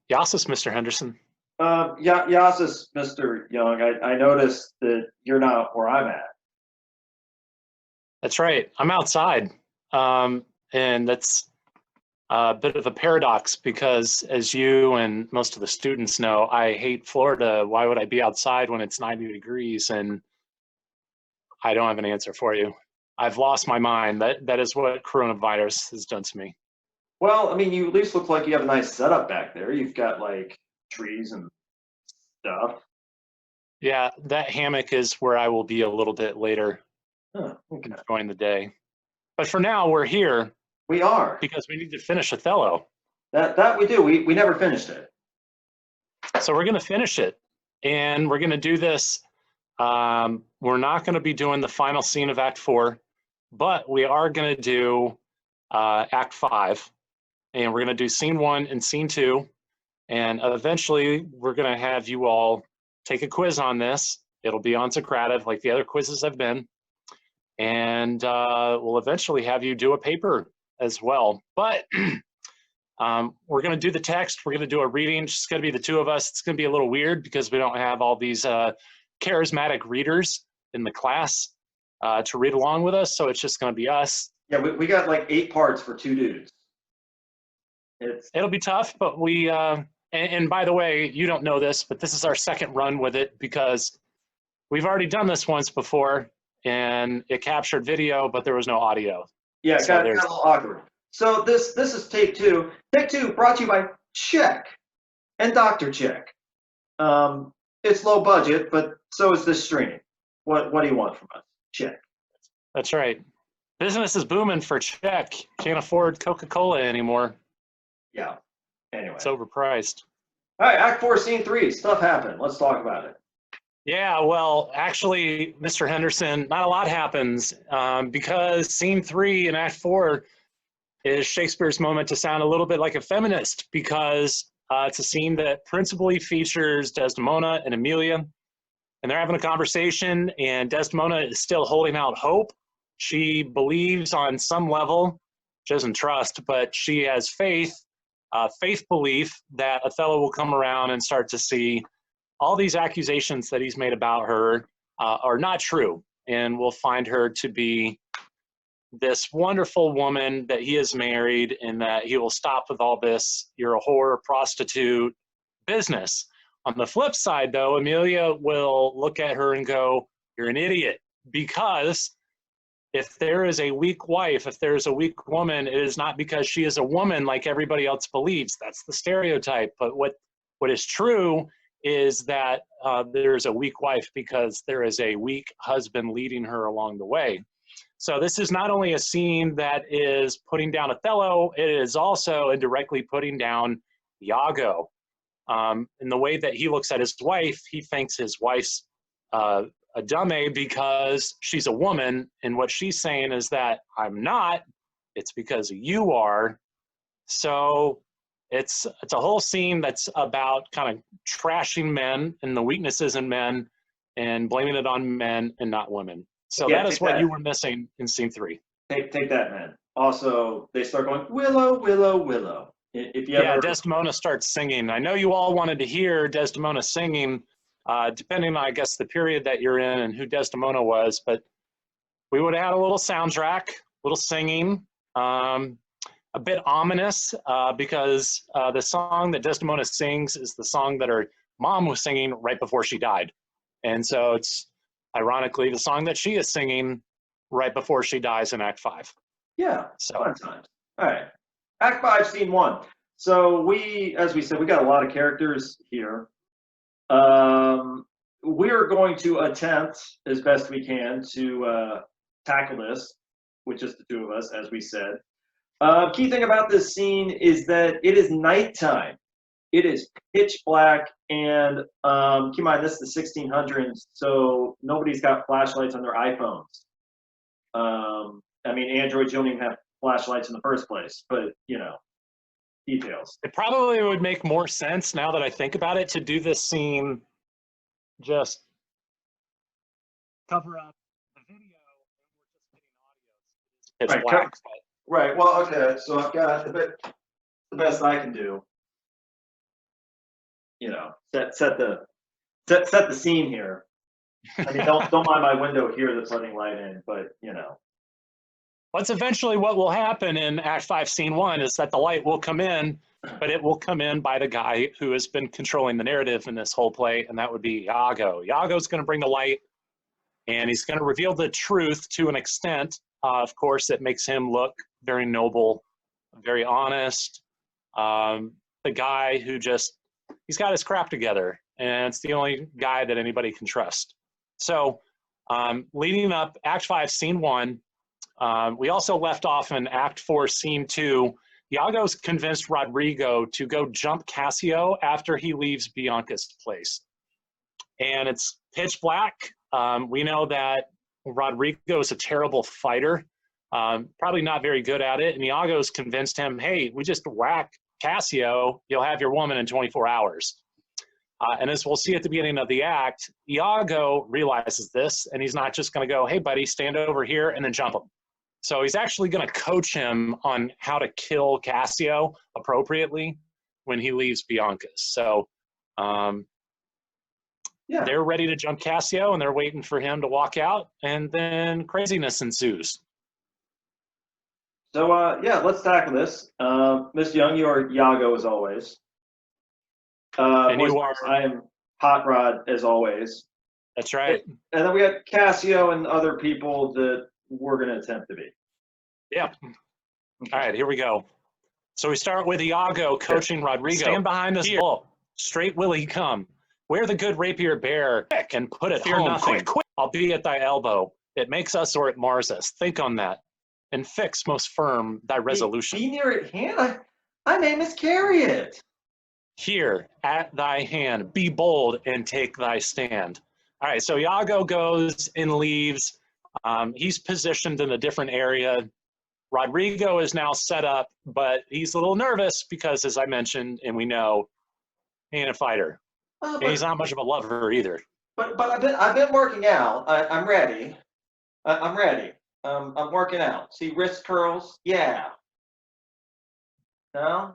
Yas is Mr. Henderson. Yeah, Yasis, Mr. Young. I noticed that you're not where I'm at. That's right. I'm outside. And that's a bit of a paradox because, as you and most of the students know, I hate Florida. Why would I be outside when it's 90 degrees? And I don't have an answer for you. I've lost my mind. That is what coronavirus has done to me. Well, I mean, you at least look like you have a nice setup back there. You've got like trees and stuff. Yeah, that hammock is where I will be a little bit later Huh, okay. enjoying the day. But for now, we're here We are. because we need to finish Othello. That we do. We never finished it. So we're going to finish it. And we're going to do this. We're not going to be doing the final scene of Act 4, but we are going to do Act 5. And we're going to do Scene 1 and Scene 2. And eventually, we're going to have you all take a quiz on this. It'll be on Socrative, like the other quizzes have been. And we'll eventually have you do a paper as well. But we're going to do the text. We're going to do a reading. It's just going to be the two of us. It's going to be a little weird because we don't have all these charismatic readers in the class to read along with us. So it's just going to be us. Yeah, we got like 8 parts for 2 dudes. It'll be tough, but we, and by the way, you don't know this, but this is our second run with it because we've already done this once before and it captured video, but there was no audio. Yeah, So got a little awkward. So this is take 2. Take 2 brought to you by Check and Dr. Check. It's low budget, but so is this streaming. What do you want from us? Check. That's right. Business is booming for Check. Can't afford Coca-Cola anymore. Yeah. Anyway. It's overpriced. All right, Act 4, Scene 3. Stuff happened. Let's talk about it. Yeah, well, actually, Mr. Henderson, not a lot happens because Scene 3 in Act 4 is Shakespeare's moment to sound a little bit like a feminist because it's a scene that principally features Desdemona and Emilia, and they're having a conversation, and Desdemona is still holding out hope. She believes on some level, she doesn't trust, but she has faith, faith belief that Othello will come around and start to see all these accusations that he's made about her are not true, and will find her to be this wonderful woman that he has married, and that he will stop with all this "you're a whore, prostitute" business. On the flip side, though, Amelia will look at her and go, "You're an idiot," because if there is a weak wife, if there's a weak woman, it is not because she is a woman like everybody else believes. That's the stereotype. But what is true is that there's a weak wife because there is a weak husband leading her along the way. So this is not only a scene that is putting down Othello, it is also indirectly putting down Iago. In the way that he looks at his wife, he thinks his wife's a dummy because she's a woman, and what she's saying is that I'm not, it's because you are. So it's a whole scene that's about kind of trashing men and the weaknesses in men and blaming it on men and not women. So Yeah, that is what you were missing in Scene 3. Take that, man. Also, they start going, Willow, Willow, Willow. If you Yeah, ever... Desdemona starts singing. I know you all wanted to hear Desdemona singing, depending on, I guess, the period that you're in and who Desdemona was, but we would have had a little soundtrack, a little singing, a bit ominous, because the song that Desdemona sings is the song that her mom was singing right before she died. And so it's ironically the song that she is singing right before she dies in Act 5. Yeah, so fun times. All right. Act 5, Scene 1. So as we said, we got a lot of characters here. We're going to attempt as best we can to tackle this with just the two of us, as we said. Key thing about this scene is that it is nighttime. It is pitch black, and keep in mind, this is the 1600s, so nobody's got flashlights on their iPhones. I mean, Androids don't even have flashlights in the first place, but, you know, details. It probably would make more sense, now that I think about it, to do this scene just cover up the video and we're just getting audio. It's Right, black. right. Well, okay, so I've got the best I can do set the scene here. I mean, don't mind my window here that's letting light in, but That's eventually what will happen in Act 5, Scene 1 is that the light will come in, but it will come in by the guy who has been controlling the narrative in this whole play, and that would be Iago. Iago's going to bring the light, and he's going to reveal the truth to an extent. Of course, it makes him look very noble, very honest. The guy who he's got his crap together, and it's the only guy that anybody can trust. So leading up, Act 5, Scene 1, we also left off in Act 4, Scene 2. Iago's convinced Rodrigo to go jump Cassio after he leaves Bianca's place. And it's pitch black. We know that Rodrigo is a terrible fighter, probably not very good at it. And Iago's convinced him, hey, we just whack Cassio, you'll have your woman in 24 hours. And as we'll see at the beginning of the act, Iago realizes this, and he's not just going to go, hey, buddy, stand over here and then jump him. So he's actually going to coach him on how to kill Cassio appropriately when he leaves Bianca's. So they're ready to jump Cassio, and they're waiting for him to walk out, and then craziness ensues. So, let's tackle this. Miss Young, you are Iago as always. And you are. I am Hot Rod as always. That's right. And then we got Cassio and other people that we're going to attempt to be. Yeah. All right, here we go. So we start with Iago coaching Rodrigo. Stand behind this bull. Straight will he come. Wear the good rapier bare and put it home. Nothing. Quick. I'll be at thy elbow. It makes us or it mars us. Think on that. And fix most firm thy resolution. Be near at hand. I may miscarry it. Here, at thy hand, be bold and take thy stand. All right, so Iago goes and leaves. He's positioned in a different area. Rodrigo is now set up, but he's a little nervous because, as I mentioned, and we know, he ain't a fighter. And he's not much of a lover either. But I've been working out. I'm ready. I'm ready. I'm working out. See wrist curls? Yeah. No?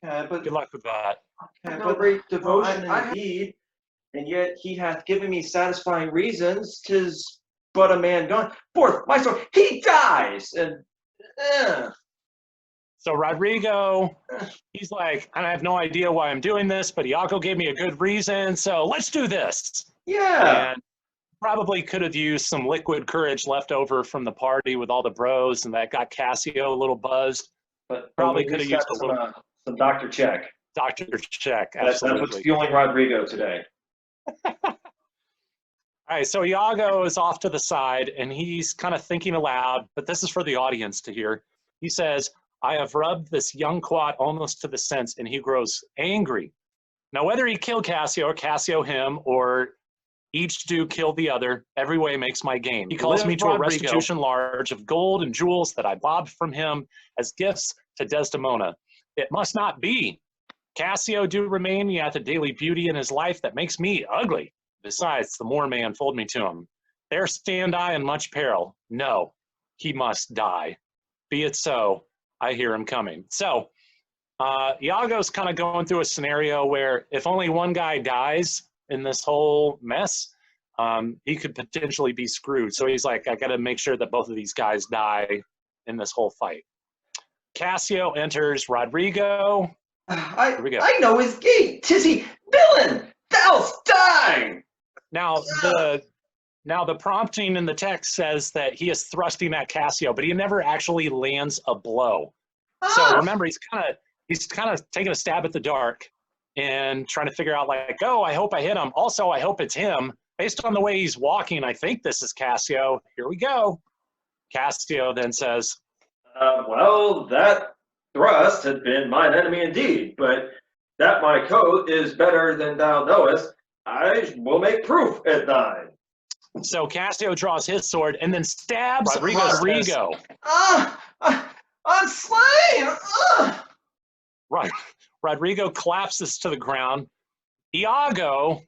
Okay, but good luck with that. Okay, but great devotion indeed, and yet he hath given me satisfying reasons. 'Tis but a man gone forth. My sword, he dies, and So Rodrigo, he's like, I have no idea why I'm doing this, but Iago gave me a good reason, so let's do this. Yeah. And probably could have used some liquid courage left over from the party with all the bros, and that got Cassio a little buzzed. But probably could have used some Dr. Check. Dr. Check, absolutely. That's what's fueling Rodrigo today. All right, so Iago is off to the side, and he's kind of thinking aloud, but this is for the audience to hear. He says, I have rubbed this young quat almost to the sense, and he grows angry. Now, whether he killed Cassio or Cassio him, or each do kill the other, every way makes my gain. He calls me to a restitution large of gold and jewels that I bobbed from him as gifts to Desdemona. It must not be. Cassio do remain yet the daily beauty in his life that makes me ugly. Besides, the more may unfold me to him. There stand I in much peril. No, he must die. Be it so, I hear him coming. So, Iago's kind of going through a scenario where if only one guy dies in this whole mess, he could potentially be screwed. So he's like, I got to make sure that both of these guys die in this whole fight. Cassio enters Rodrigo. I know his gait. 'Tis he, villain, thou'st die. Now the prompting in the text says that he is thrusting at Cassio, but he never actually lands a blow. So remember, he's kind of taking a stab at the dark and trying to figure out, like, oh, I hope I hit him. Also, I hope it's him. Based on the way he's walking, I think this is Cassio. Here we go. Cassio then says, well, that thrust had been mine enemy indeed, but that my coat is better than thou knowest, I will make proof at thine. So Cassio draws his sword and then stabs Rodrigo. I'm slain! Right. Rodrigo collapses to the ground. Iago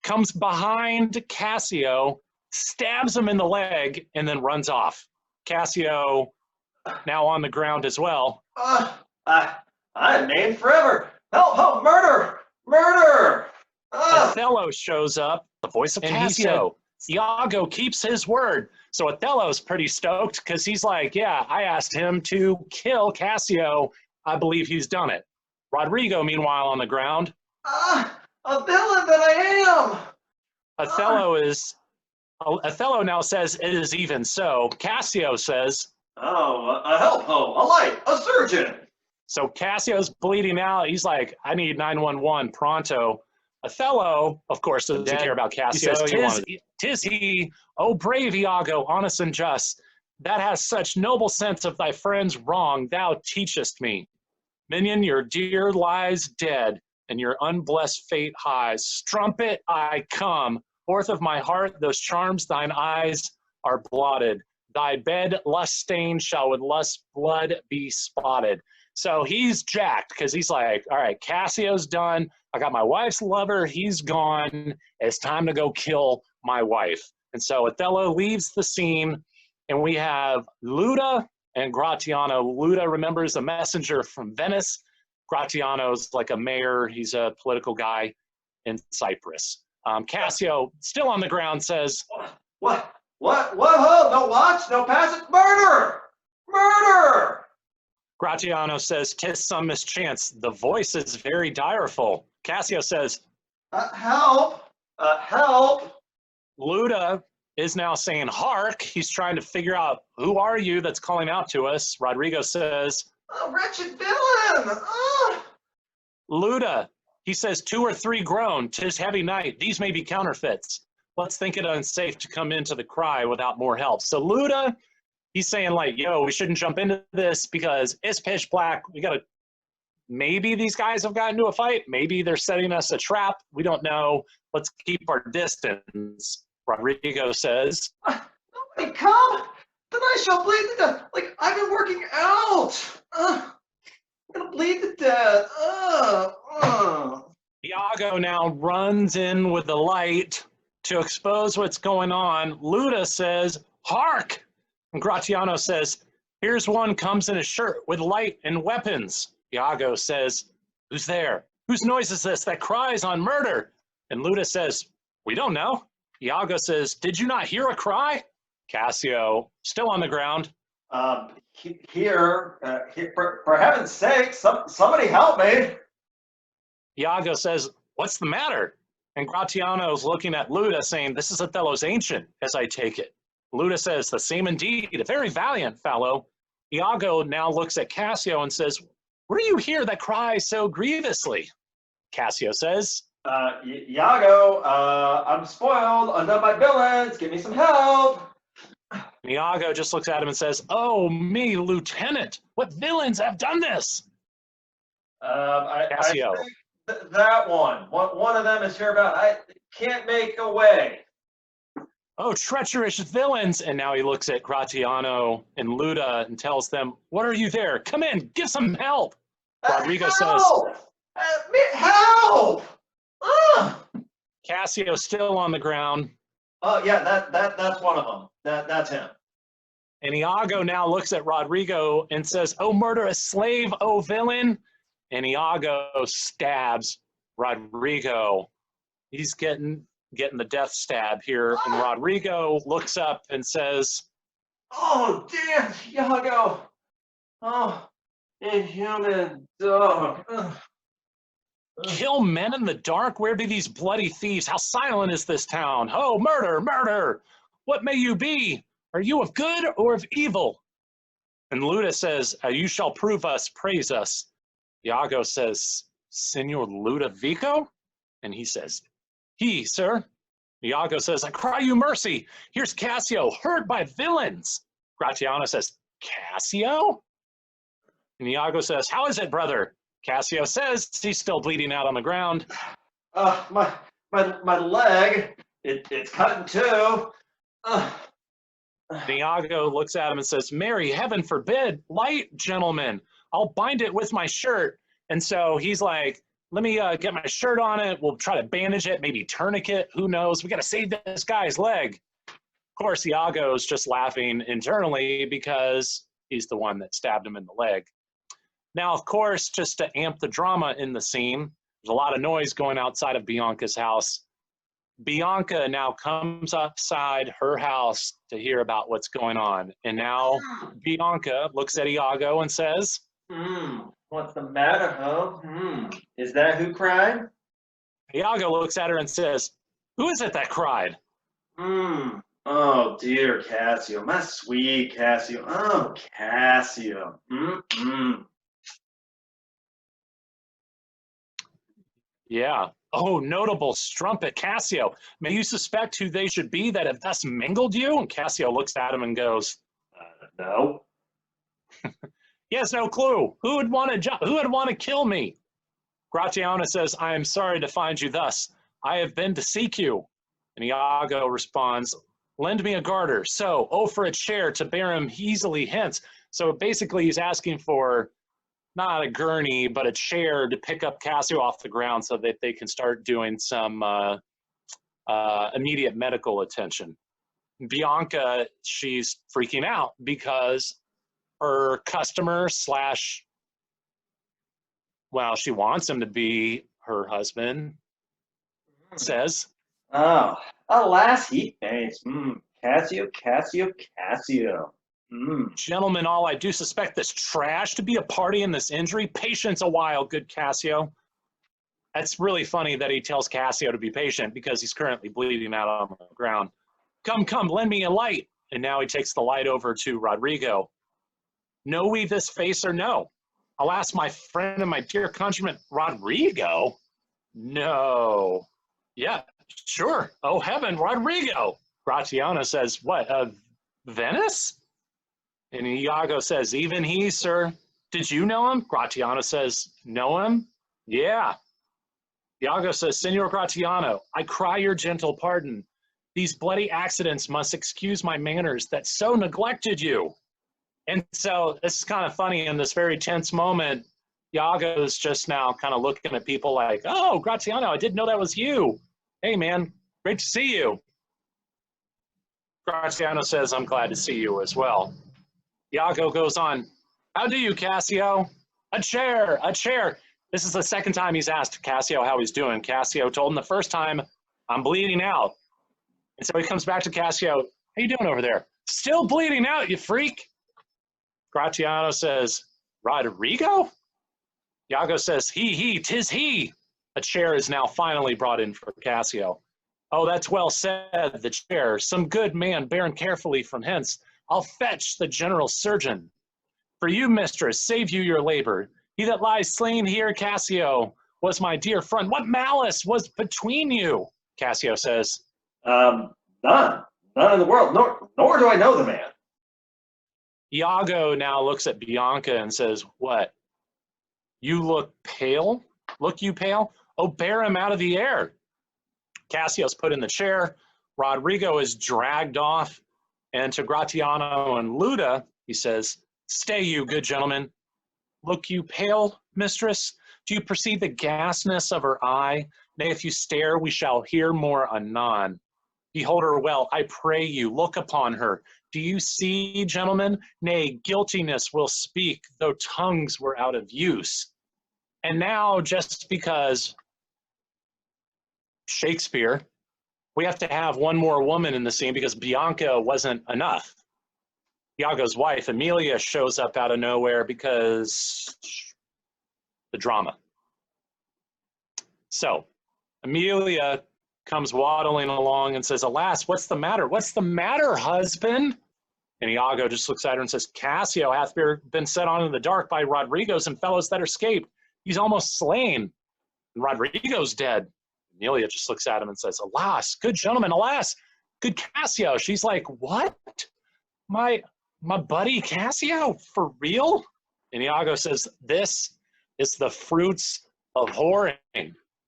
comes behind Cassio, stabs him in the leg, and then runs off. Cassio now on the ground as well. I'm maimed forever. Help, help, murder, murder! Othello shows up, the voice of Cassio. Iago keeps his word. So Othello's pretty stoked because he's like, yeah, I asked him to kill Cassio. I believe he's done it. Rodrigo, meanwhile, on the ground. A villain that I am! Othello now says it is even so. Cassio says, oh, a help hoe, a light, a surgeon. So Cassio's bleeding out. He's like, I need 911 pronto. Othello, of course, doesn't care about Cassio. He says, tis he, O brave Iago, honest and just, that has such noble sense of thy friend's wrong, thou teachest me. Minion, your dear lies dead, and your unblessed fate highs. Strumpet, I come. Forth of my heart, those charms thine eyes are blotted. Thy bed, lust-stained, shall with lust blood be spotted. So he's jacked because he's like, all right, Cassio's done. I got my wife's lover. He's gone. It's time to go kill my wife. And so Othello leaves the scene, and we have Luda and Gratiano. Luda remembers a messenger from Venice. Gratiano's like a mayor. He's a political guy in Cyprus. Cassio, still on the ground, says, What? No watch, no passage, murder! Murder! Gratiano says, tis some mischance. The voice is very direful. Cassio says, help! Help! Luda is now saying, hark. He's trying to figure out, who are you that's calling out to us? Rodrigo says, a wretched villain! Luda, he says, 2 or 3 groan. 'Tis heavy night. These may be counterfeits. Let's think it unsafe to come into the cry without more help. So Luda, he's saying like, yo, we shouldn't jump into this because it's pitch black. We got to, maybe these guys have gotten into a fight. Maybe they're setting us a trap. We don't know. Let's keep our distance. Rodrigo says, nobody come, then I shall bleed to death. Like, I've been working out. I'm going to bleed to death. Iago now runs in with the light to expose what's going on. Luda says, hark! And Gratiano says, here's one comes in a shirt with light and weapons. Iago says, who's there? Whose noise is this that cries on murder? And Luda says, we don't know. Iago says, did you not hear a cry? Cassio, still on the ground. Here, for heaven's sake, somebody help me. Iago says, what's the matter? And Gratiano's looking at Luda saying, this is Othello's ancient, as I take it. Luda says, the same indeed, a very valiant fellow. Iago now looks at Cassio and says, what do you hear that cries so grievously? Cassio says, Iago, I'm spoiled, undone by villains, give me some help. Iago just looks at him and says, oh, me, Lieutenant, what villains have done this? Cassio. I think that one of them is here about, I can't make a way. Oh, treacherous villains. And now he looks at Gratiano and Luda and tells them, what are you there? Come in, give some help. Rodrigo says, help! Cassio still on the ground. Oh, yeah, that's one of them. That's him. And Iago now looks at Rodrigo and says, oh, murderous slave, oh, villain. And Iago stabs Rodrigo. He's getting the death stab here. And Rodrigo looks up and says, oh, damn, Iago. Oh, inhuman dog. Kill men in the dark? Where be these bloody thieves? How silent is this town? Oh, murder, murder! What may you be? Are you of good or of evil? And Luda says, you shall prove us, praise us. Iago says, Senor Ludovico? And he says, he, sir. Iago says, I cry you mercy. Here's Cassio, heard by villains. Gratiano says, Cassio? And Iago says, how is it, brother? Cassio says he's still bleeding out on the ground. My leg, it's cut in two. Iago looks at him and says, Mary, heaven forbid, light, gentlemen. I'll bind it with my shirt. And so he's like, let me get my shirt on it. We'll try to bandage it, maybe tourniquet. Who knows? We got to save this guy's leg. Of course, Iago's just laughing internally because he's the one that stabbed him in the leg. Now, of course, just to amp the drama in the scene, There's a lot of noise going outside of Bianca's house. Bianca now comes outside her house to hear about what's going on. And now Bianca looks at Iago and says, What's the matter, huh? Is that who cried? Iago looks at her and says, who is it that cried? Oh, dear Cassio, my sweet Cassio. Oh, Cassio. Yeah. Oh, notable strumpet, Cassio. May you suspect who they should be that have thus mingled you? And Cassio looks at him and goes, No. he has no clue. Who would want to kill me? Gratiano says, I am sorry to find you thus. I have been to seek you. And Iago responds, lend me a garter. So, for a chair to bear him easily hence. So basically he's asking for not a gurney, but a chair to pick up Cassio off the ground so that they can start doing some immediate medical attention. Bianca, she's freaking out because her customer slash, well, she wants him to be her husband, says, Oh, alas, he faints. Cassio, Cassio, Cassio. Gentlemen, all, I do suspect this trash to be a party in this injury. Patience a while, good Cassio. That's really funny that he tells Cassio to be patient because he's currently bleeding out on the ground. Come, come, lend me a light. And now he takes the light over to Rodrigo. Know we this face or no? Alas, my friend and my dear countryman, Rodrigo? No. Yeah, sure. Oh, heaven, Rodrigo. Gratiano says, what, Venice? And Iago says, even he, sir. Did you know him? Gratiano says, know him? Yeah. Iago says, Senor Gratiano, I cry your gentle pardon. These bloody accidents must excuse my manners that so neglected you. And so this is kind of funny in this very tense moment. Iago's just now kind of looking at people like, oh, Gratiano, I didn't know that was you. Hey, man, great to see you. Gratiano says, I'm glad to see you as well. Iago goes on, how do you, Cassio? A chair, a chair. This is the second time he's asked Cassio how he's doing. Cassio told him the first time, I'm bleeding out. And so he comes back to Cassio, how you doing over there? Still bleeding out, you freak. Gratiano says, Rodrigo? Iago says, tis he. A chair is now finally brought in for Cassio. Oh, that's well said, the chair. Some good man bearing carefully from hence. I'll fetch the general surgeon. For you, mistress, save you your labor. He that lies slain here, Cassio, was my dear friend. What malice was between you? Cassio says. None. None in the world, nor do I know the man. Iago now looks at Bianca and says, what? You look pale? Look you pale? Oh, bear him out of the air. Cassio's put in the chair. Rodrigo is dragged off. And to Gratiano and Luda, he says, stay you, good gentlemen. Look you pale, mistress? Do you perceive the gasness of her eye? Nay, if you stare, we shall hear more anon. Behold her well, I pray you, look upon her. Do you see, gentlemen? Nay, guiltiness will speak, though tongues were out of use. And now, just because Shakespeare, we have to have one more woman in the scene because Bianca wasn't enough. Iago's wife, Amelia, shows up out of nowhere because the drama. So Amelia comes waddling along and says, alas, what's the matter? What's the matter, husband? And Iago just looks at her and says, Cassio hath been set on in the dark by Rodrigo's and fellows that escaped. He's almost slain. And Rodrigo's dead. Amelia just looks at him and says, alas, good gentleman, alas, good Cassio. She's like, what? My buddy Cassio? For real? And Iago says, this is the fruits of whoring.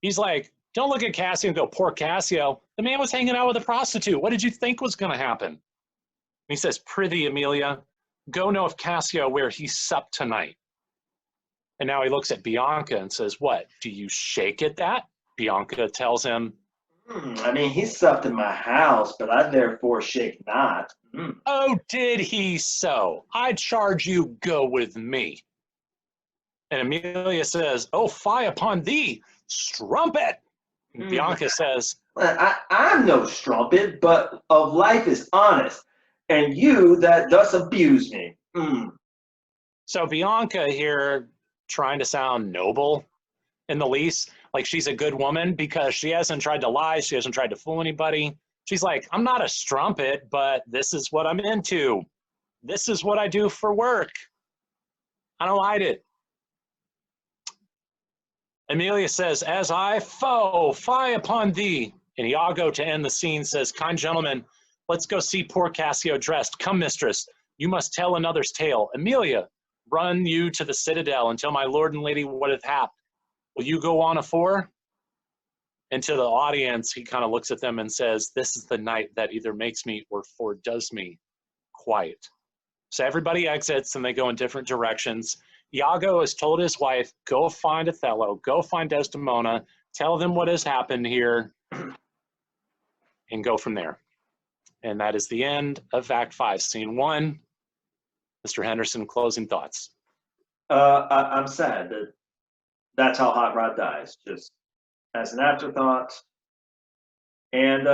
He's like, don't look at Cassio and go, poor Cassio. The man was hanging out with a prostitute. What did you think was going to happen? And he says, prithee, Amelia, go know if Cassio where he supped tonight. And now he looks at Bianca and says, what, do you shake at that? Bianca tells him, I mean, he supped in my house, but I therefore shake not. Oh, did he so? I charge you go with me. And Amelia says, "Oh, fie upon thee, strumpet!" And Bianca says, I'm no strumpet, but of life is honest, and you that thus abuse me. So Bianca here trying to sound noble in the least, like she's a good woman because she hasn't tried to lie, she hasn't tried to fool anybody. She's like, I'm not a strumpet, but this is what I'm into. This is what I do for work. I don't hide it. Amelia says, as I foe, fie upon thee. And Iago, to end the scene, says, kind gentlemen, let's go see poor Cassio dressed. Come, mistress, you must tell another's tale. Amelia, run you to the citadel and tell my lord and lady what hath happened. Will you go on afore? And to the audience, he kind of looks at them and says, this is the night that either makes me or foredoes me quiet. So everybody exits and they go in different directions. Iago has told his wife, go find Othello, go find Desdemona, tell them what has happened here, and go from there. And that is the end of Act 5, Scene 1. Mr. Henderson, closing thoughts. I'm sad that that's how Hot Rod dies, just as an afterthought. And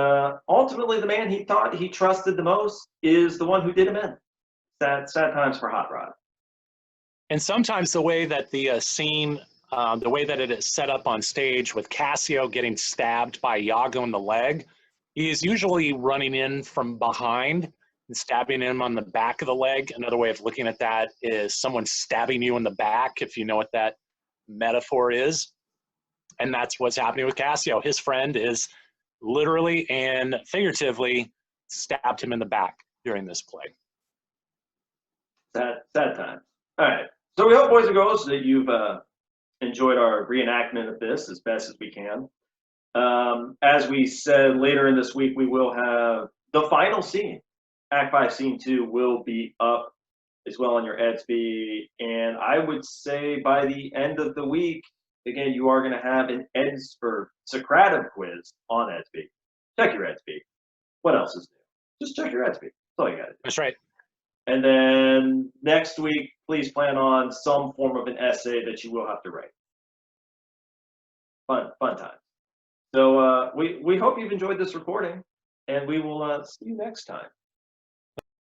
ultimately, the man he thought he trusted the most is the one who did him in. Sad times for Hot Rod. And sometimes the way that the scene, the way that it is set up on stage with Cassio getting stabbed by Iago in the leg, he is usually running in from behind and stabbing him on the back of the leg. Another way of looking at that is someone stabbing you in the back, if you know what that metaphor is. And that's what's happening with Cassio. His friend is literally and figuratively stabbed him in the back during this play. Sad time. All right. So we hope, boys and girls, that you've enjoyed our reenactment of this as best as we can. As we said, later in this week, we will have the final scene. Act 5, Scene 2 will be up as well on your Edsby. And I would say by the end of the week, again, you are going to have an Socrative quiz on Edsby. Check your Edsby. What else is new? Just check your Edsby. That's all you got to do. That's right. And then next week, please plan on some form of an essay that you will have to write. Fun time. So we hope you've enjoyed this recording, and we will see you next time.